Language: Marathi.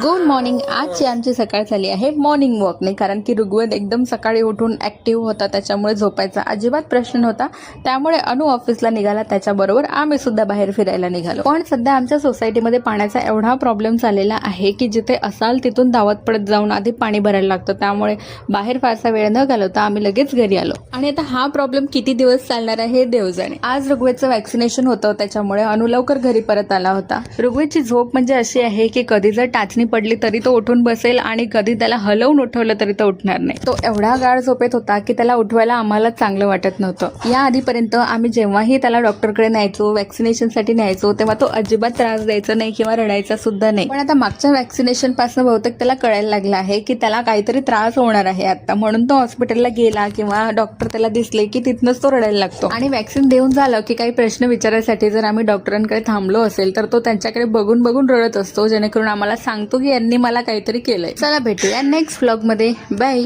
Good morning. आजची आमची सकाळ झाली आहे मॉर्निंग वॉकने, कारण की ऋग्वेद एकदम सकाळी उठून ॲक्टिव्ह होता, त्याच्यामुळे झोपायचा अजिबात प्रश्न नव्हता. त्यामुळे अनु ऑफिसला निघाला, त्याच्याबरोबर आम्ही सुद्धा बाहेर फिरायला निघालो. पण सध्या आमच्या सोसायटीमध्ये पाण्याचा एवढा प्रॉब्लेम चाललेला आहे की जिथे असाल तिथून धावत पडत जाऊन आधी पाणी भरायला लागतं. त्यामुळे बाहेर फारसा वेळ न घालवता आम्ही लगेच घरी आलो. आणि आता हा प्रॉब्लेम किती दिवस चालणार आहे हे देव जाणे. आज ऋग्वेदचं वॅक्सिनेशन होतं, त्याच्यामुळे अनु लवकर घरी परत आला होता. ऋग्वेदची झोप म्हणजे अशी आहे की कधी जर टाचणी पडली तरी तो उठून बसेल आणि कधी त्याला हलवून उठवलं तरी तो उठणार नाही. तो एवढा गाढ झोपेत होता की त्याला उठवायला आम्हाला चांगलं वाटत नव्हतं. या आधीपर्यंत आम्ही जेव्हाही त्याला डॉक्टरकडे न्यायचो, वॅक्सिनेशनसाठी न्यायचो, तेव्हा तो अजिबात त्रास द्यायचा नाही किंवा रडायचा सुद्धा नाही. पण आता मागच्या वॅक्सिनेशन पासून बहुतेक त्याला कळायला लागलं आहे की त्याला काहीतरी त्रास होणार आहे आता, म्हणून तो हॉस्पिटलला गेला किंवा डॉक्टर त्याला दिसले की तिथनंच तो रडायला लागतो. आणि वॅक्सिन देऊन झालं की काही प्रश्न विचारायसाठी जर आम्ही डॉक्टरांकडे थांबलो असेल तर तो त्यांच्याकडे बघून बघून रडत असतो, जेणेकरून आम्हाला सांगतो की यांनी मला काहीतरी केलंय. चला भेटूया नेक्स्ट व्लॉग मध्ये. बाय.